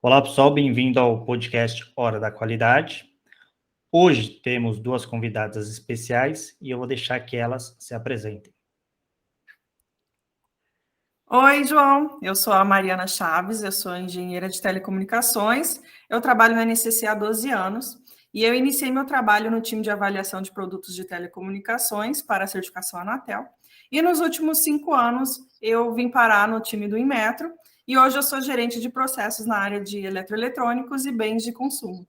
Olá, pessoal, bem-vindo ao podcast Hora da Qualidade. Hoje temos duas convidadas especiais e eu vou deixar que elas se apresentem. Oi, João. Eu sou a Mariana Chaves, eu sou engenheira de telecomunicações. Eu trabalho na NCC há 12 anos e eu iniciei meu trabalho no time de avaliação de produtos de telecomunicações para a certificação Anatel. E nos últimos 5 anos eu vim parar no time do Inmetro e hoje eu sou gerente de processos na área de eletroeletrônicos e bens de consumo.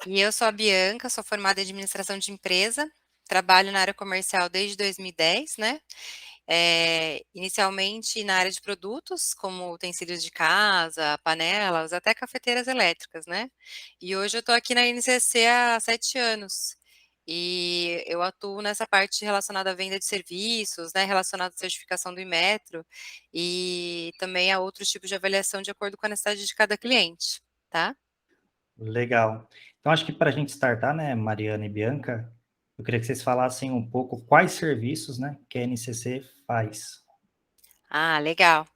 E eu sou a Bianca, sou formada em administração de empresa, trabalho na área comercial desde 2010, né? Inicialmente na área de produtos, como utensílios de casa, panelas, até cafeteiras elétricas, né? E hoje eu estou aqui na NCC há 7 anos. E eu atuo nessa parte relacionada à venda de serviços, né, relacionada à certificação do Inmetro, e também a outros tipos de avaliação de acordo com a necessidade de cada cliente, tá? Legal. Então, acho que para a gente startar, né, Mariana e Bianca, eu queria que vocês falassem um pouco quais serviços, né, que a NCC faz. Ah, legal.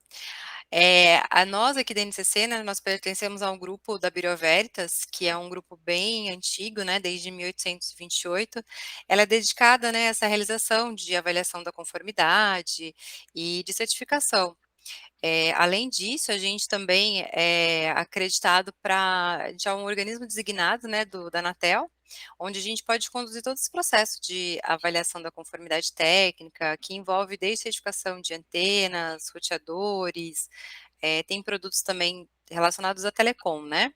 A nós aqui da NCC, né, nós pertencemos a um grupo da Bureau Veritas, que é um grupo bem antigo, né, desde 1828. Ela é dedicada, né, a essa realização de avaliação da conformidade e de certificação. Além disso, a gente também é acreditado para, a gente é um organismo designado, né, da Anatel, onde a gente pode conduzir todo esse processo de avaliação da conformidade técnica, que envolve desde certificação de antenas, roteadores, tem produtos também relacionados à telecom, né?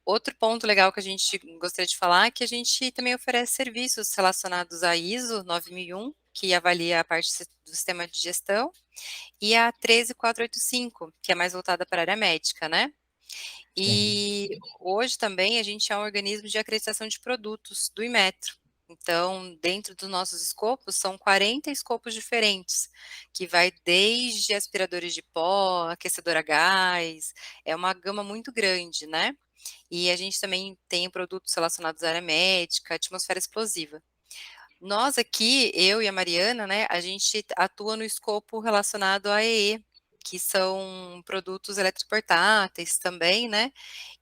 Outro ponto legal que a gente gostaria de falar é que a gente também oferece serviços relacionados à ISO 9001, que avalia a parte do sistema de gestão, e a 13485, que é mais voltada para a área médica, né? Sim. E hoje também a gente é um organismo de acreditação de produtos do Inmetro. Então, dentro dos nossos escopos, são 40 escopos diferentes, que vai desde aspiradores de pó, aquecedor a gás, é uma gama muito grande, né? E a gente também tem produtos relacionados à área médica, atmosfera explosiva. Nós aqui, eu e a Mariana, né, a gente atua no escopo relacionado à EE, que são produtos eletroportáteis também, né,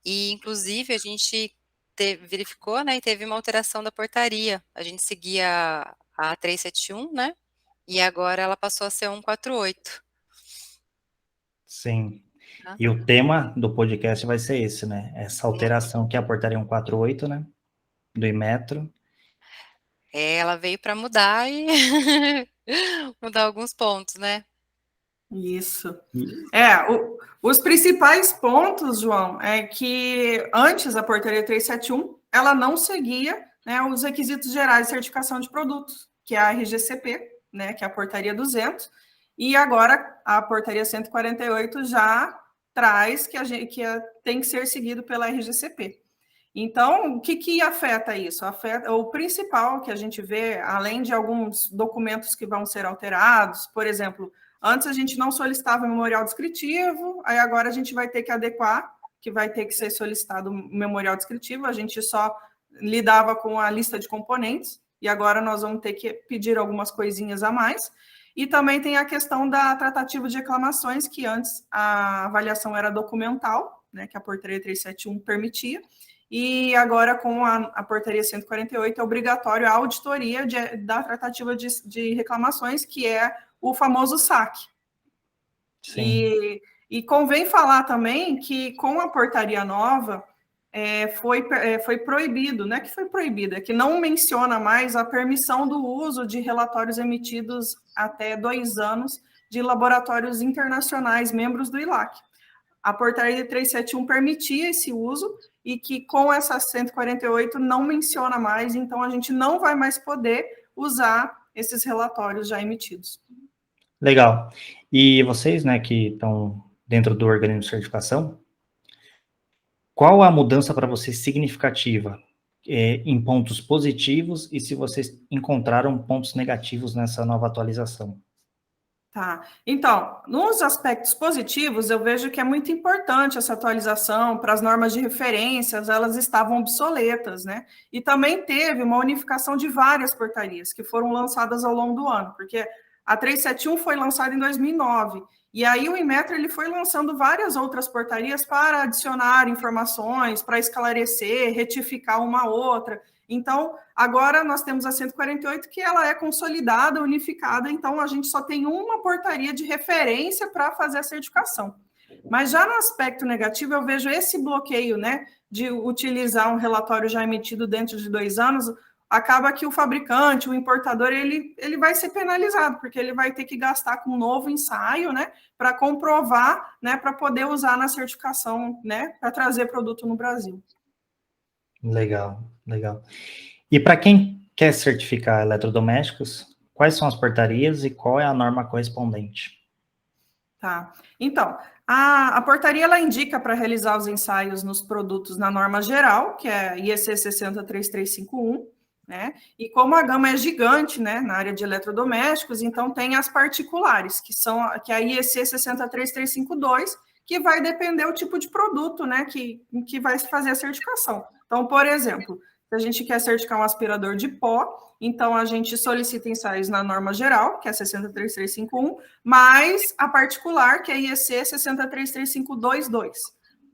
e inclusive a gente verificou, né, e teve uma alteração da portaria, a gente seguia a 371, né, e agora ela passou a ser 148. Sim. Tá? E o tema do podcast vai ser esse, né? Essa alteração que é a portaria 148, né, do Inmetro. Ela veio para mudar e mudar alguns pontos, né? Isso. E- Os principais pontos, João, é que antes a portaria 371, ela não seguia, né, os requisitos gerais de certificação de produtos, que é a RGCP, né, que é a portaria 200, e agora a portaria 148 já traz tem que ser seguido pela RGCP. Então, o que afeta isso? Afeta o principal que a gente vê, além de alguns documentos que vão ser alterados, por exemplo, antes a gente não solicitava memorial descritivo, aí agora a gente vai ter que adequar, que vai ter que ser solicitado o memorial descritivo, a gente só lidava com a lista de componentes, e agora nós vamos ter que pedir algumas coisinhas a mais. E também tem a questão da tratativa de reclamações, que antes a avaliação era documental, né, que a portaria 371 permitia, e agora com a portaria 148 é obrigatório a auditoria da tratativa de reclamações, que é o famoso SAC. Sim. E convém falar também que com a portaria nova foi proibido, não é que foi proibido, é que não menciona mais a permissão do uso de relatórios emitidos até 2 anos de laboratórios internacionais, membros do ILAC. A portaria 371 permitia esse uso e que com essa 148 não menciona mais, então a gente não vai mais poder usar esses relatórios já emitidos. Legal. E vocês, né, que estão dentro do organismo de certificação, qual a mudança para vocês significativa em pontos positivos e se vocês encontraram pontos negativos nessa nova atualização? Tá. Então, nos aspectos positivos, eu vejo que é muito importante essa atualização para as normas de referências, elas estavam obsoletas, né? E também teve uma unificação de várias portarias que foram lançadas ao longo do ano, porque a 371 foi lançada em 2009 E aí o Inmetro ele foi lançando várias outras portarias para adicionar informações, para esclarecer, retificar uma outra. Então, agora nós temos a 148, que ela é consolidada, unificada, então a gente só tem uma portaria de referência para fazer a certificação. Mas já no aspecto negativo, eu vejo esse bloqueio, né, de utilizar um relatório já emitido dentro de 2 anos, acaba que o fabricante, o importador, ele vai ser penalizado, porque ele vai ter que gastar com um novo ensaio, né, para comprovar, né, para poder usar na certificação, né, para trazer produto no Brasil. Legal, legal. E para quem quer certificar eletrodomésticos, quais são as portarias e qual é a norma correspondente? Tá. Então, a portaria ela indica para realizar os ensaios nos produtos na norma geral, que é IEC 63351, né? E como a gama é gigante, né, na área de eletrodomésticos, então tem as particulares, que é a IEC 63352, que vai depender do tipo de produto, né, que vai fazer a certificação. Então, por exemplo, se a gente quer certificar um aspirador de pó, então a gente solicita ensaios na norma geral, que é 63351, mais a particular, que é IEC 6335222.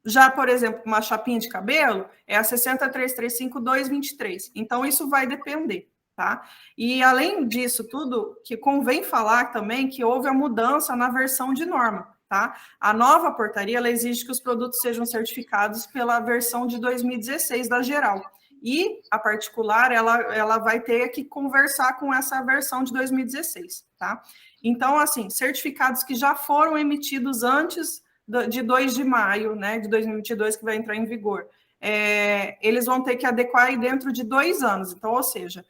Já, por exemplo, uma chapinha de cabelo é a 6335223. Então, isso vai depender, tá? E, além disso tudo, que convém falar também que houve a mudança na versão de norma, tá? A nova portaria, ela exige que os produtos sejam certificados pela versão de 2016 da geral. E a particular, ela vai ter que conversar com essa versão de 2016, tá? Então, assim, certificados que já foram emitidos antes de 2 de maio, né, de 2022, que vai entrar em vigor, eles vão ter que adequar aí dentro de 2 anos. Então, ou seja,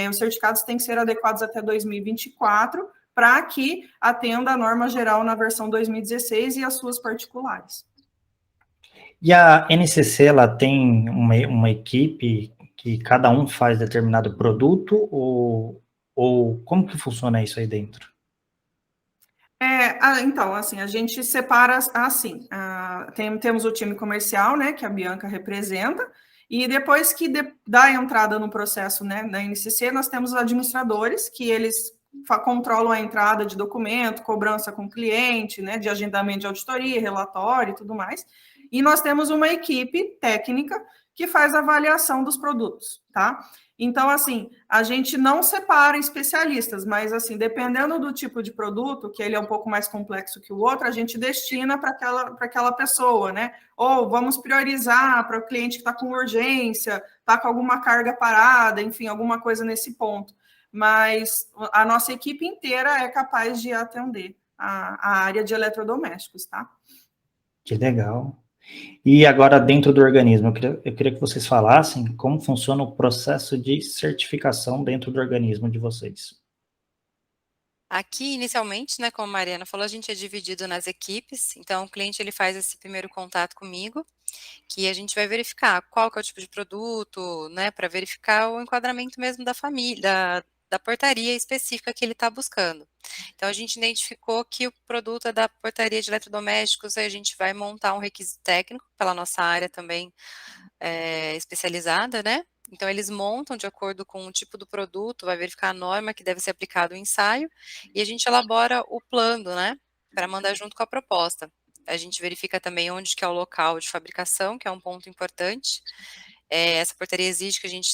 os certificados têm que ser adequados até 2024 para que atenda a norma geral na versão 2016 e as suas particulares. E a NCC, ela tem uma equipe que cada um faz determinado produto ou como que funciona isso aí dentro? Então, assim, a gente separa assim, temos o time comercial, né, que a Bianca representa, e depois que dá a entrada no processo, né, da NCC, nós temos os administradores, que eles controlam a entrada de documento, cobrança com o cliente, né, de agendamento de auditoria, relatório e tudo mais, e nós temos uma equipe técnica que faz a avaliação dos produtos, tá? Então, assim, a gente não separa especialistas, mas, assim, dependendo do tipo de produto, que ele é um pouco mais complexo que o outro, a gente destina para aquela pessoa, né? Ou vamos priorizar para o cliente que está com urgência, está com alguma carga parada, enfim, alguma coisa nesse ponto. Mas a nossa equipe inteira é capaz de atender a área de eletrodomésticos, tá? Que legal. E agora, dentro do organismo, eu queria que vocês falassem como funciona o processo de certificação dentro do organismo de vocês. Aqui, inicialmente, né, como a Mariana falou, a gente é dividido nas equipes, então o cliente ele faz esse primeiro contato comigo, que a gente vai verificar qual que é o tipo de produto, né, para verificar o enquadramento mesmo da família, da portaria específica que ele está buscando. Então, a gente identificou que o produto é da portaria de eletrodomésticos, aí a gente vai montar um requisito técnico pela nossa área também especializada, né? Então, eles montam de acordo com o tipo do produto, vai verificar a norma que deve ser aplicado o ensaio, e a gente elabora o plano, né? Para mandar junto com a proposta. A gente verifica também onde que é o local de fabricação, que é um ponto importante. Essa portaria exige que a gente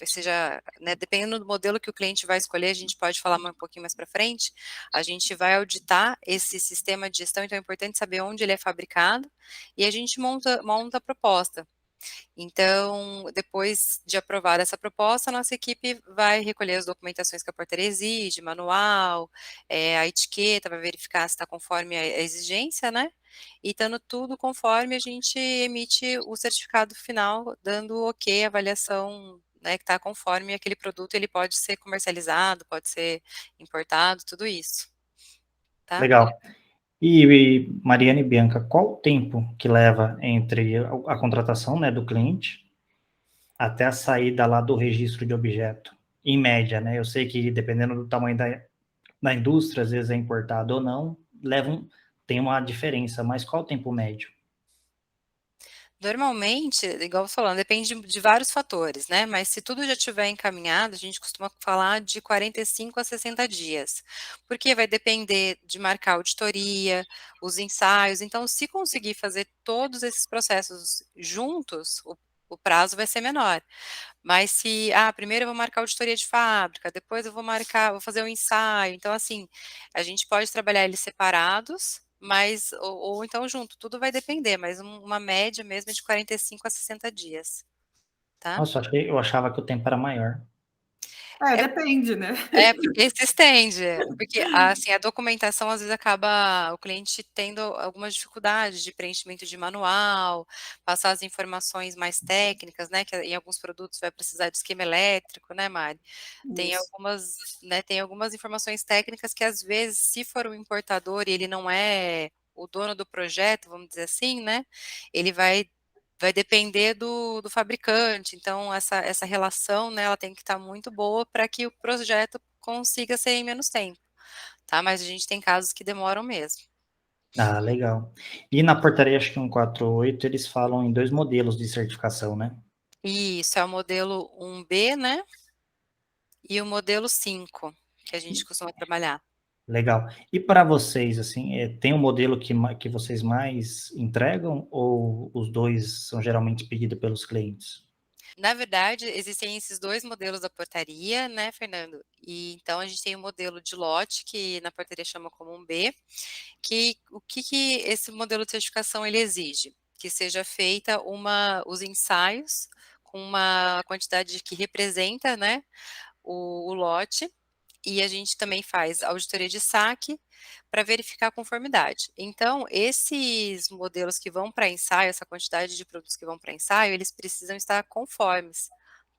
seja, né, dependendo do modelo que o cliente vai escolher, a gente pode falar um pouquinho mais para frente, a gente vai auditar esse sistema de gestão, então é importante saber onde ele é fabricado, e a gente monta a proposta. Então, depois de aprovada essa proposta, a nossa equipe vai recolher as documentações que a portaria exige, manual, a etiqueta, vai verificar se está conforme a exigência, né? E estando tudo conforme, a gente emite o certificado final, dando ok, avaliação, né, que está conforme aquele produto, ele pode ser comercializado, pode ser importado, tudo isso. Tá? Legal. E Mariana e Bianca, qual o tempo que leva entre a contratação, né, do cliente até a saída lá do registro de objeto? Em média, né? Eu sei que dependendo do tamanho da indústria, às vezes é importado ou não, tem uma diferença, mas qual o tempo médio? Normalmente, igual você falando, depende de vários fatores, né? Mas se tudo já estiver encaminhado, a gente costuma falar de 45 a 60 dias, porque vai depender de marcar a auditoria, os ensaios. Então, se conseguir fazer todos esses processos juntos, o prazo vai ser menor. Mas se, primeiro eu vou marcar a auditoria de fábrica, depois eu vou fazer o ensaio. Então, assim, a gente pode trabalhar eles separados, mas, ou então junto, tudo vai depender, mas uma média mesmo é de 45 a 60 dias, tá? Nossa, eu achava que o tempo era maior. É Depende, né? porque se estende, porque, assim, a documentação às vezes acaba o cliente tendo algumas dificuldades de preenchimento de manual, passar as informações mais técnicas, né, que em alguns produtos vai precisar de esquema elétrico, né, Mari? Tem Isso. algumas, né, tem algumas informações técnicas que às vezes, se for um importador e ele não é o dono do projeto, vamos dizer assim, né, ele vai depender do fabricante, então essa relação, né, ela tem que estar muito boa para que o projeto consiga ser em menos tempo, tá? Mas a gente tem casos que demoram mesmo. Ah, legal. E na portaria, acho que 148, eles falam em 2 modelos de certificação, né? Isso, é o modelo 1B, né, e o modelo 5, que a gente costuma trabalhar. Legal. E para vocês, assim, tem um modelo que vocês mais entregam ou os 2 são geralmente pedidos pelos clientes? Na verdade, existem esses 2 modelos da portaria, né, Fernando, e então a gente tem o modelo de lote, que na portaria chama como 1B, que o que esse modelo de certificação ele exige? Que seja feita os ensaios com uma quantidade que representa, né, o lote, e a gente também faz auditoria de saque para verificar a conformidade. Então, esses modelos que vão para ensaio, essa quantidade de produtos que vão para ensaio, eles precisam estar conformes,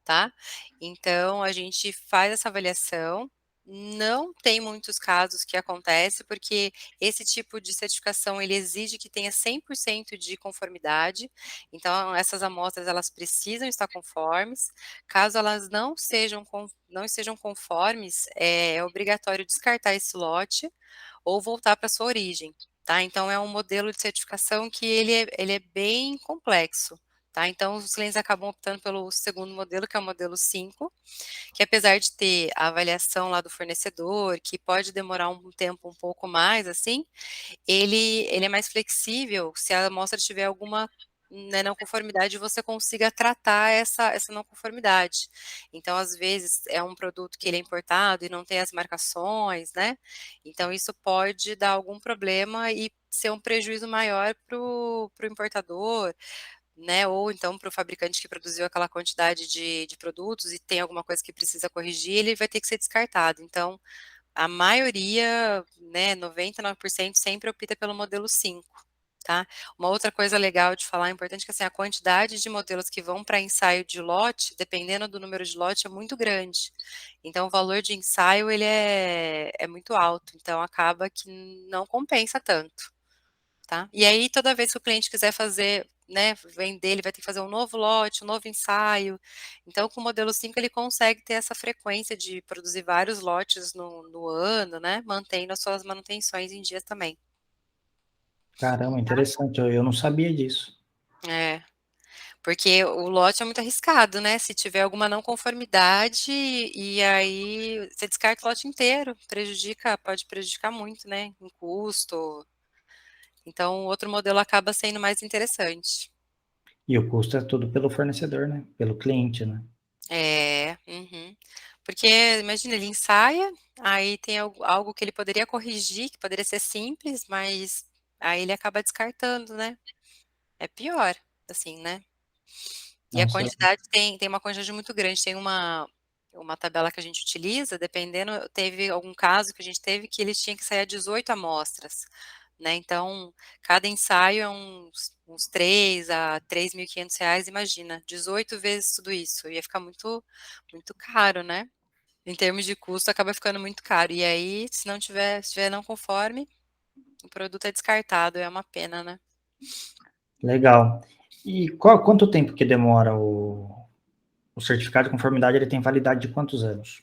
tá? Então, a gente faz essa avaliação. Não tem muitos casos que acontece, porque esse tipo de certificação ele exige que tenha 100% de conformidade. Então, essas amostras elas precisam estar conformes. Caso elas não estejam conformes, é obrigatório descartar esse lote ou voltar para sua origem, tá? Então, é um modelo de certificação que ele é bem complexo. Tá? Então, os clientes acabam optando pelo segundo modelo, que é o modelo 5, que apesar de ter a avaliação lá do fornecedor, que pode demorar um tempo um pouco mais, assim, ele é mais flexível, se a amostra tiver alguma, né, não conformidade, você consiga tratar essa não conformidade. Então, às vezes, é um produto que ele é importado e não tem as marcações, né, então isso pode dar algum problema e ser um prejuízo maior para o importador, né, ou então para o fabricante que produziu aquela quantidade de produtos e tem alguma coisa que precisa corrigir, ele vai ter que ser descartado. Então, a maioria, né, 99% sempre opta pelo modelo 5, tá? Uma outra coisa legal de falar, importante, que assim, a quantidade de modelos que vão para ensaio de lote, dependendo do número de lote, é muito grande. Então, o valor de ensaio, ele é muito alto, então acaba que não compensa tanto. Tá? E aí, toda vez que o cliente quiser fazer, né, vender, ele vai ter que fazer um novo lote, um novo ensaio. Então, com o modelo 5, ele consegue ter essa frequência de produzir vários lotes no ano, né, mantendo as suas manutenções em dia também. Caramba, interessante, eu não sabia disso. É, porque o lote é muito arriscado, né? Se tiver alguma não conformidade, e aí você descarta o lote inteiro, pode prejudicar muito, né? Em custo. Então, o outro modelo acaba sendo mais interessante. E o custo é tudo pelo fornecedor, né? Pelo cliente, né? Uhum. Porque imagina, ele ensaia, aí tem algo que ele poderia corrigir, que poderia ser simples, mas aí ele acaba descartando, né? É pior, assim, né? E a Nossa, quantidade tem uma quantidade muito grande, tem uma tabela que a gente utiliza, dependendo, teve algum caso que a gente teve que ele tinha que sair a 18 amostras, né? Então, cada ensaio é uns 3 a R$ 3.500, imagina, 18 vezes tudo isso, ia ficar muito caro, né? Em termos de custo, acaba ficando muito caro. E aí, se tiver não conforme, o produto é descartado, é uma pena, né? legal. E quanto tempo que demora o certificado de conformidade? Ele tem validade de quantos anos?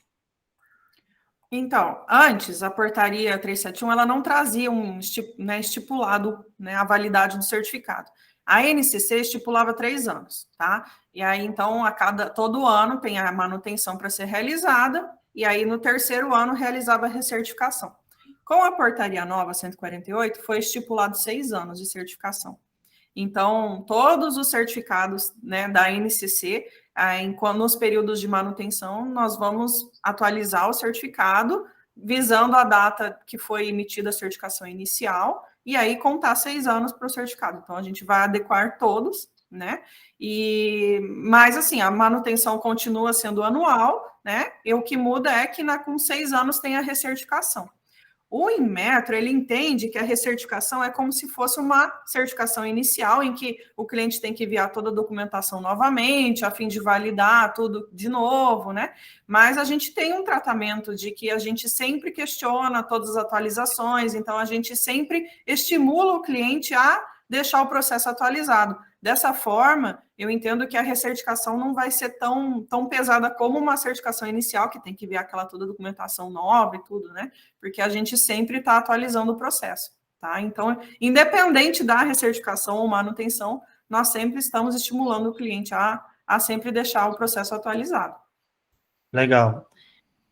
Então, antes, a portaria 371, ela não trazia um, né, estipulado, né, a validade do certificado. A NCC estipulava 3 anos, tá? E aí, então, todo ano tem a manutenção para ser realizada, e aí no terceiro ano realizava a recertificação. Com a portaria nova 148, foi estipulado 6 anos de certificação. Então, todos os certificados, né, da NCC, nos períodos de manutenção, nós vamos atualizar o certificado, visando a data que foi emitida a certificação inicial, e aí contar 6 anos para o certificado. Então, a gente vai adequar todos, né? Mas, assim, a manutenção continua sendo anual, né? E o que muda é que com 6 anos tem a recertificação. O Inmetro, ele entende que a recertificação é como se fosse uma certificação inicial, em que o cliente tem que enviar toda a documentação novamente, a fim de validar tudo de novo, né? Mas a gente tem um tratamento de que a gente sempre questiona todas as atualizações, então a gente sempre estimula o cliente a deixar o processo atualizado. Dessa forma, eu entendo que a recertificação não vai ser tão pesada como uma certificação inicial, que tem que ver aquela toda documentação nova e tudo, né? Porque a gente sempre está atualizando o processo, tá? Então, independente da recertificação ou manutenção, nós sempre estamos estimulando o cliente a sempre deixar o processo atualizado. Legal.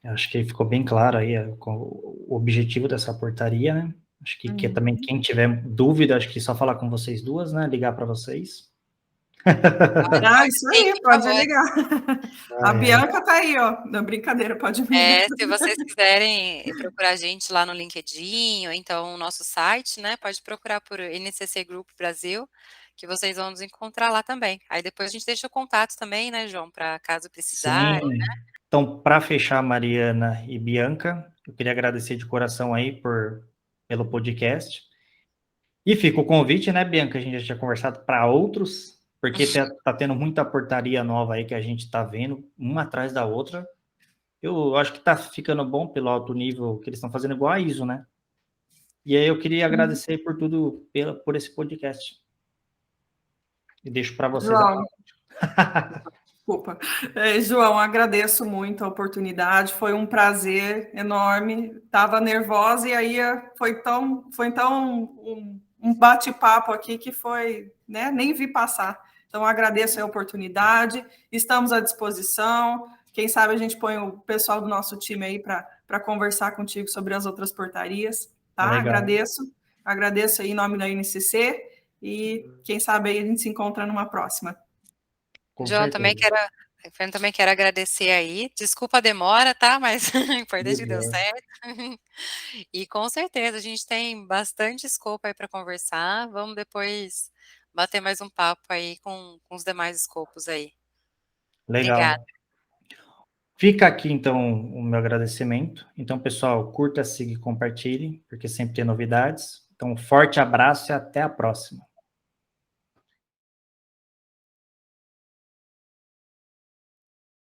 Acho que ficou bem claro aí o objetivo dessa portaria, né? Acho que também quem tiver dúvida, acho que só falar com vocês duas, né? Ligar para vocês. Isso aí, pode ligar. A Bianca tá aí, ó. Não, brincadeira, pode me ligar. Se vocês quiserem procurar a gente lá no LinkedIn, ou então o nosso site, né? Pode procurar por NCC Group Brasil, que vocês vão nos encontrar lá também. Aí depois a gente deixa o contato também, né, João, para caso precisarem. Sim. Né? Então, para fechar, Mariana e Bianca, eu queria agradecer de coração aí pelo podcast. E fica o convite, né, Bianca? A gente já tinha conversado para outros, porque tá tendo muita portaria nova aí que a gente está vendo, uma atrás da outra. Eu acho que tá ficando bom pelo alto nível que eles estão fazendo, igual a ISO, né? E aí eu queria agradecer por tudo, por esse podcast. E deixo para vocês. João, desculpa. João, agradeço muito a oportunidade, foi um prazer enorme. Estava nervosa e aí foi tão um bate-papo aqui que foi, né? Nem vi passar. Então, agradeço a oportunidade, estamos à disposição. Quem sabe a gente põe o pessoal do nosso time aí para conversar contigo sobre as outras portarias, tá? Legal. Agradeço aí em nome da NCC e quem sabe aí a gente se encontra numa próxima. João, também quero agradecer aí. Desculpa a demora, tá? Mas o importante é que deu certo. E com certeza a gente tem bastante escopo aí para conversar. Vamos depois bater mais um papo aí com os demais escopos aí. Legal. Obrigada. Fica aqui, então, o meu agradecimento. Então, pessoal, curta, siga e compartilhe, porque sempre tem novidades. Então, um forte abraço e até a próxima.